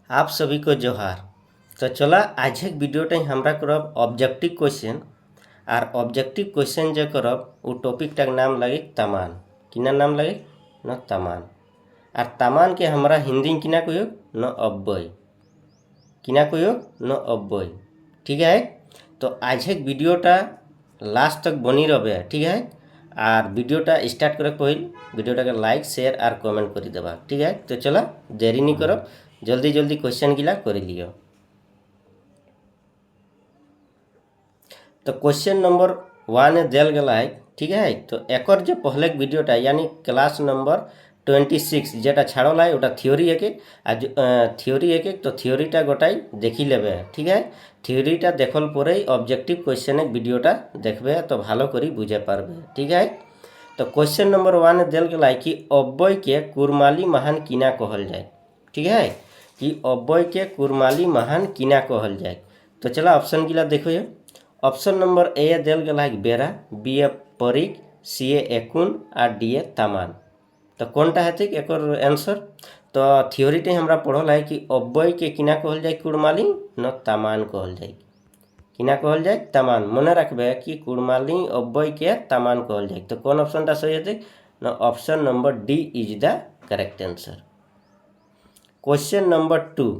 आप सभी को जोहार। तो चला आज एक वीडियोटा हमरा करब ऑब्जेक्टिव क्वेश्चन और ऑब्जेक्टिव क्वेश्चन जो करब वो टॉपिकटार नाम लगे तामान। किना नाम लगे न तामान। और तामान के हमरा हिंदी में किना कहो न अव्यय। किना कहो न अव्यय। ठीक है। तो आज एक वीडियोटा लास्ट तक बनी रहे। ठीक है। और वीडियोटा स्टार्ट करे पहले वीडियोटा के लाइक शेयर और कमेंट कर देवा। ठीक है। तो चला देरी नहीं करब, जल्दी जल्दी क्वेश्चन गिला कर लियो। तो क्वेश्चन नंबर 1 दिल गला है। ठीक है। तो एक जो पहले वीडियोटा यानी क्लास नंबर 26 जेटा छाड़ल है ओटा थियोरी एक थियोरी एक तो थियोरीटा गोटाई देखी लेबे। ठीक है। थियोरीटा देखल पर ऑब्जेक्टिव क्वेश्चन वीडियोटा देखबे तो भालो करी बुझे पारबे। ठीक है। तो क्वेश्चन नंबर 1 दिल गला है कि अव्यय के कुरमाली महान किना कहल जाए। ठीक है। कि अव्यय के कुरमाली महान किना कहल जाए। तो चला ऑप्शन गिला देखो। ये ऑप्शन नंबर ए दिल गला है बेरा, बी ए परिक, सी ए एकुन और डी ए तामान। तो कौनटा है एक आंसर। तो थियोरीटे हमरा पढ़ल है कि अव्यय के किना कहल जाए कुरमाली न तामान कहल जाए। किना कहल जाए तामान। मने रखबे कि कुरमाली अव्यय के तामान कहल जाए। तो कौन ऑप्शनटा सही है न option number D is the correct answer. Question number 2।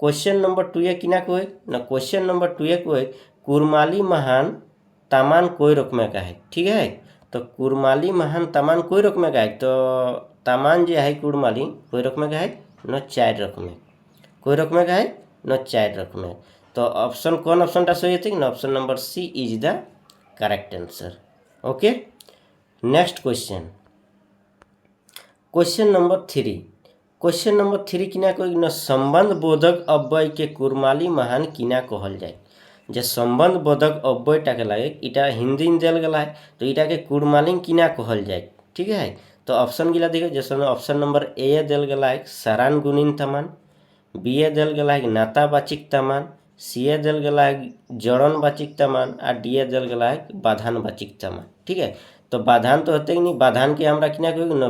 Question number 2 ये किना कहे न क्वेश्चन नंबर 2 ये कहे कुरमाली महान तामान कोई रकम का है। ठीक है। तो कुरमाली महान तामान कोई रकम का है। तो तामान जो है कुरमाली कोई रकम का है न 4 रकम। कोई रकम का है न 4 रकम। तो ऑप्शन कौन ऑप्शन सही है न option number C is the correct answer. Okay. Next question. Question number 3। Question number 3 किना कोई न संबंध बोधक अव्यय के कुरमाली महान किना कहल जाए। जे संबंध बोधक अव्ययटा के लगे इटा हिंदी में दिल गला है तो इटा के कुरमाली किना कहल जाए। ठीक है। तो ऑप्शन गिला देखो जैसे ऑप्शन नंबर ए दिल गला है सरान गुणिन तामान, बी ए दिल गला है नातावाचिक तामान, सी ए दिल गला है जड़नवाचिक तामान और डी ए दिल गला है बाधानवाचिक तामान। ठीक है। तो बाधान तो होते ही नहीं, बाधान के हमरा किना कहो न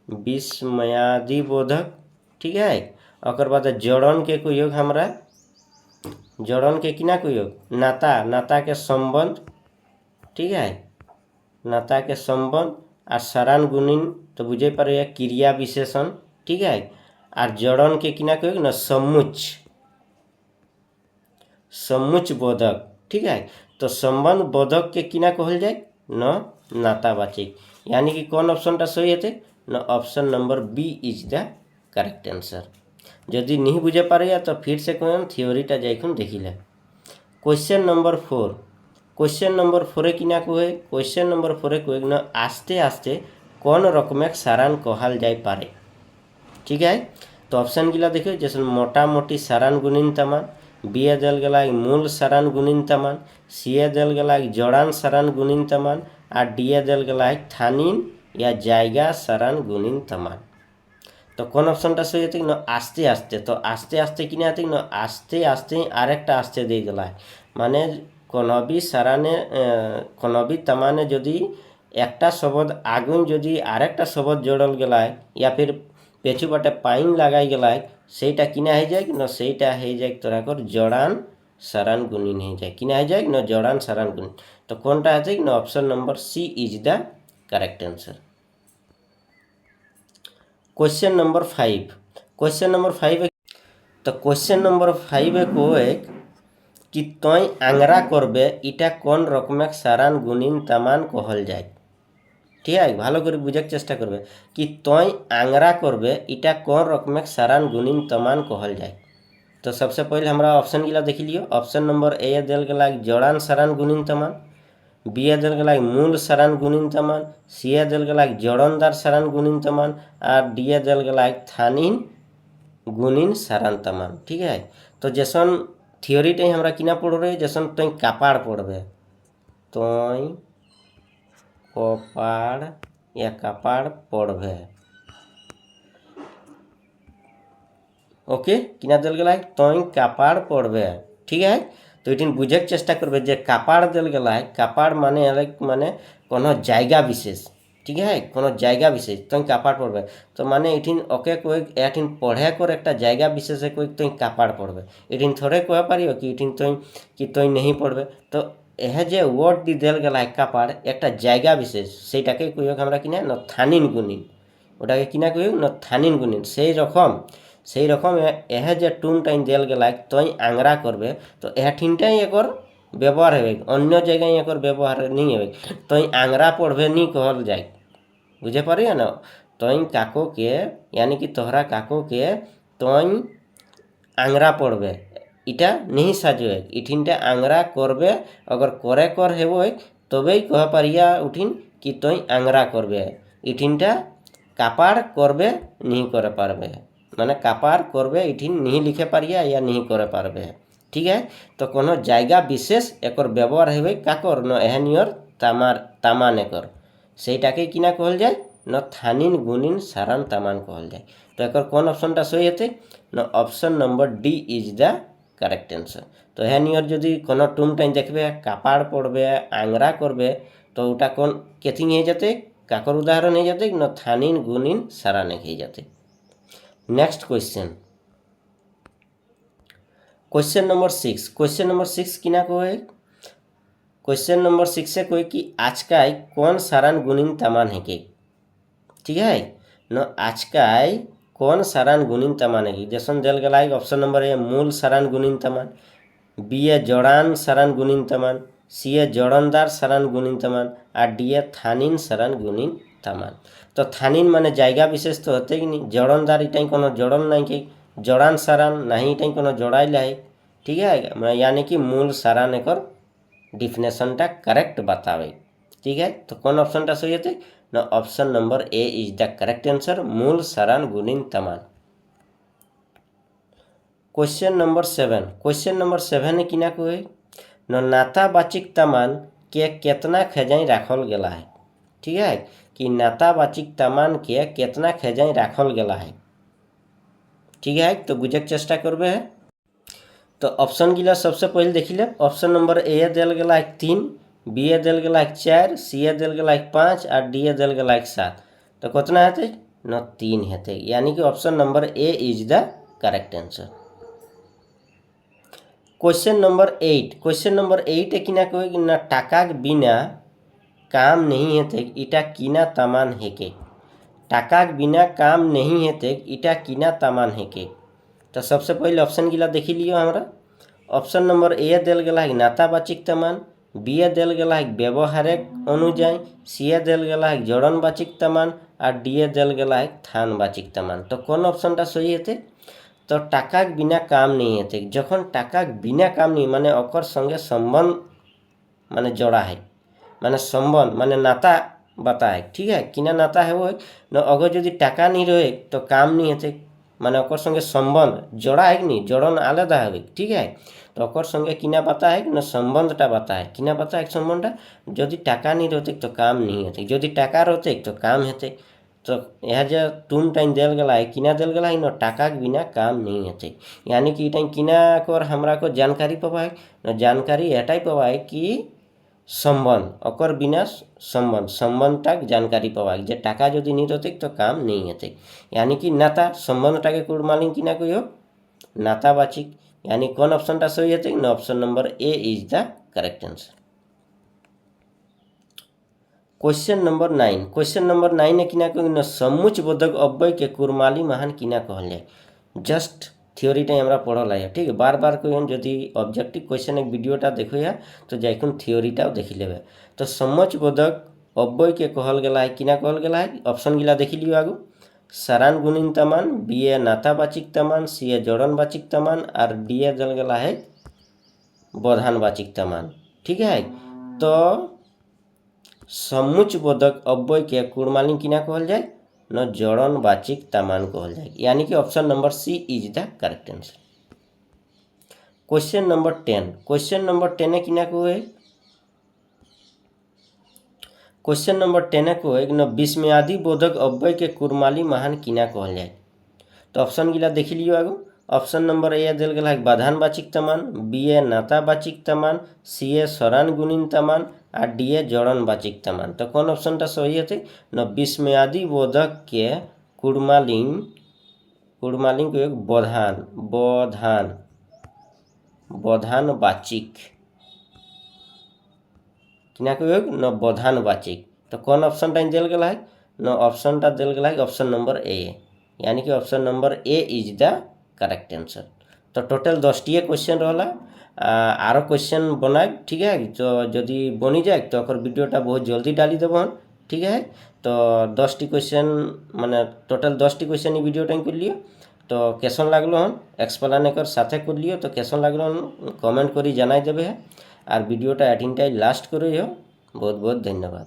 विस्मयादि बोधक। ठीक है। और बाद जड़न के कोई योग हमरा जड़न के किना कोई योग नाता के संबंध। ठीक है। नाता के संबंध और सरान गुणिन तो बुझे पर क्रिया विशेषण। ठीक है। और जड़न के किना कोई न समुच बोधक। ठीक है। तो संबंध बोधक के किना कहल जाए न नातावाचिक। यानी कि कौन ऑप्शनटा सही है न option number B is the correct answer. यदि नहीं बुझे पारे तो फिर से कहन थियोरीटा जाइखुन देखी ले। Question number 4। क्वेश्चन नंबर 4 किना कहे क्वेश्चन नंबर 4 कहे न आस्ते आस्ते कौन रकमेर सारान कहल जाए पारे। ठीक है। तो ऑप्शन गिला देखो जैसे मोटा मोटी सारान गुणिन तामान, बी ए दिल गला मूल सारान गुणिन तामान, सी ए दिल गला जड़ान सारान गुणिन तामान और डी ए दिल गला थानिन या जायगा सारान गुणिन तामान। तो कौन ऑप्शनटा सही है न आस्ते आस्ते। तो आस्ते आस्ते किना है न आस्ते आस्ते आरेकटा आस्ते दे गला है माने कनबी साराने कनबी तामाने जदि एकटा शब्द आगुन जदि आरेकटा शब्द जोड़ल गला है या फिर पेछू बाटे पाइन लगाई गला है सेटा किना है जाए न सेटा है जाए तोरा कर जड़ान सारान गुणिन है जाए। किना है जाए न जड़ान सारान गुणिन। तो कौनटा है न option number C is the correct answer. Question number 5। Question number 5 तो क्वेश्चन नंबर 5 को एक कि तय आंगरा करबे इटा कौन रकमेर सारान गुणिन तामान कहल जाए। ठीक है। भालो करे बुझार चेष्टा करबे कि तय आंगरा करबे इटा कौन रकमेर सारान गुणिन तामान कहल जाए। तो सबसे पहले हमरा ऑप्शन गिला देख लियो। ऑप्शन नंबर ए दिल गला जड़ान सारान गुणिन तामान, बी ए दिल गला मूल सारान गुणिन तामान, सी ए दिल गला जड़नदार सारान गुणिन तामान और डी ए दिल गला थानिन गुणिन सारान तामान। ठीक है। तो जैसन थियोरीटे हमरा किना पढ़ रहे जैसन तई कापाड़ पढ़बे तई कपाड़ या कापाड़ पढ़बे। ओके। किना दिल गला तई कापाड़ पढ़बे। ठीक है। तो ये बुझे चेष्टा करबे जे कापाड़ दिल गला कापाड़ माने माने कोनो जायगा विशेष। ठीक है कोनो जायगा विशेष तुम कापाड़ पड़बे तो माने इठिन ओके कोई एठिन पढ़े कर एक जायगा विशेष कोई तुम कापाड़ पड़बे इठिन थोड़े कह पारियो कि इठिन तुम कि तुम नहीं पढ़बे तो यह जे वर्ड दी देल गला कापाड़ एक जायगा विशेष सेटाके कहियो हमरा किना न थानिन गुनिन ওটাকে কিনা কই না থানিন গুনিন সেই রকম এহে যে টুন টাইম দেল গেলা তুই আংরা করবে তো এহ ঠিনটাই একর ব্যবহার হবে অন্য জায়গায় একর ব্যবহার नहीं হবে তুই আংরা পড়বে নি कहल যায় বুঝে পারিয়া না তুই কাকো के यानी कि तोहरा काको के তুই আংরা পড়বে এটা नहीं সাজো ইঠিনটা আংরা করবে अगर करे कर हेबो তবেই কহ পারিয়া উঠিন कि তুই আংরা করবে ইঠিনটা कापाड़ करबे नहीं करे पारबे माने कापाड़ करबे इठिन नहीं लिखे पारिया या नहीं करे पारबे ठीक है तो कोनो जायगा विशेष एकर व्यवहार हेबे काकर न एहनियर तामान एकर सेटाके किना कहल जाय न थानिन गुनिन सारान तामान कहल जाय तो एकर कौन ऑप्शनटा सही हेते न option number D is the correct answer तो एहनियर जदि कोनो टुम टाइम देखबे कापाड़ पड़बे आंगरा करबे तो ओटा कोन केथिंग हे जाते काकर उदाहरण हो जाते न थानिन गुनिन सारान हो जाते नेक्स्ट क्वेश्चन नंबर 6 किना कोई क्वेश्चन नंबर 6 से कोई कि आजकाय कौन सारान गुनिन तामान है के ठीक है न आजकाय कौन सारान गुनिन तामान है जैसन जल गला ऑप्शन नंबर ए मूल सारान गुनिन तामान बी ए जड़ान सारान गुनिन तामान सी ए जड़नदार सारान गुनिन तामान और डी ए थानिन सारान गुनिन तामान तो थानिन माने जायगा विशेष तो होते कि नहीं जड़नदार इटाई कोनो जड़न नहीं कि जड़ान सारान नहीं इटाई कोनो जड़ाइला है ठीक है यानी कि मूल सारान एकर डिफिनेशनटा करेक्ट बतावे ठीक है तो कौन ऑप्शनटा सही होते ना option number A is the correct answer मूल सारान गुनिन तामान क्वेश्चन नंबर 7 किना कोई न नातावाचिक तामान के केतना खेजाई राखल गेला है ठीक है कि नातावाचिक तामान के केतना खेजाई राखल गेला है ठीक है तो बुझे चेष्टा करबे है तो ऑप्शन गिला सबसे पहले देखिले ऑप्शन नंबर ए देल गेला है 3 बी ए देल गेला है 4 सी ए देल गेला है 5 और डी ए देल गेला है 7 तो कितना हेते न 3 हेते यानी कि option number A is the correct answer question number 8 किना कोई न टाका बिना काम नहीं हेते इटा किना तामान हेके टाका बिना काम नहीं हेते इटा किना तामान हेके तो सबसे पहले ऑप्शन गिला देखी लियो हमरा ऑप्शन नंबर ए देल गेला है नातावाचिक तामान बी ए देल गेला है व्यवहारिक अनुजाय सी ए देल गेला है जड़नवाचिक तामान और डी ए देल गेला है थानवाचिक तामान तो कौन ऑप्शनटा सही हेते तो टाका बिना काम नहीं हेते जखन टाका बिना काम नहीं माने ओकर संगे संबंध माने जोड़ा है माने संबंध माने नाता बता है ठीक है किना नाता है वो न अगर यदि टाका नहीं रहे तो काम नहीं हेते माने ओकर संगे संबंध जोड़ा है कि नहीं जोड़न आलादा है ठीक है तो ओकर संगे किना बता है न संबंधटा बता है किना बता है संबंधटा यदि टाका नहीं रहते तो काम नहीं हेते यदि टाका रहते तो काम हेते तो यह जो टून टाइम देल गला है किना देल गला है न टाका के बिना काम नहीं हेते यानी कि टाइम किना कर हमरा को जानकारी पवा है न जानकारी एटाई पवा है कि संबंध ओकर बिना संबंधटाक जानकारी पवा जे टाका यदि नहीं रहते तो काम नहीं हेते यानी कि नाता संबंधटाके कुड़मालिन किना कहियो नातावाचिक यानी कौन ऑप्शनटा सही हेते न option number A is the correct answer question number 9 किना कहियो न समुच बोधक अव्यय के कुड़माली महान किना कहल जाय जस्ट थियोरीटा हमरा पढ़ल है ठीक है बार बार कोई जदि ऑब्जेक्टिव क्वेश्चन एक वीडियोटा देखो या तो जाइकुन थियोरीटाও देखि लेबे तो समुच बोधक अव्यय के कहल गेला है किना कहल गेला है ऑप्शन गिला देखि लियो आगु सारान गुणिन तामान बी ए नातावाचिक तामान सी ए जड़नवाचिक तामान और डी ए दल गेला है बोधानवाचिक तामान ठीक है तो समुच बोधक अव्यय के कुड़मालिन किना कहल जाए न जड़नवाचिक तामान कहल जाए यानी कि option number C is the correct answer question number 10 किना कोई क्वेश्चन नंबर 10 को एक न विस्मयादि बोधक अव्यय के कुड़माली महान किना कहल जाए तो ऑप्शन गिला देखि लियो आगु ऑप्शन नंबर ए देल गेला है बाधानवाचिक तामान बी ए नातावाचिक तामान सी ए सरान गुणिन तामान और डी ए जड़नवाचिक तमान। तो कौन ऑप्शनटा सही है न विस्मयादि बोधक के कुड़मालिंग को एक बोधानवाचिक किना को एक न बोधानवाचिक। तो कौन ऑप्शनटा दिल गया है न ऑप्शनटा दिल गया है ऑप्शन नंबर ए, यानी कि option number A is the correct answer. तो टोटल 10टी क्वेश्चन रहा आरो क्वेश्चन बनाए, ठीक है। तो जदि बनी जाए तो वीडियोटा बहुत जल्दी डाली देव, ठीक है। तो 10टी क्वेश्चन माने टोटल 10टी क्वेश्चन भिडियोटा कर लियो। तो कैसन लगलो हन एक्सप्लेन कर साथे कर लियो। तो कैसन लगलो हन कमेंट करी जनाई देबे है और भिडियोटा एटिनटाई लास्ट करो। बहुत बहुत धन्यवाद।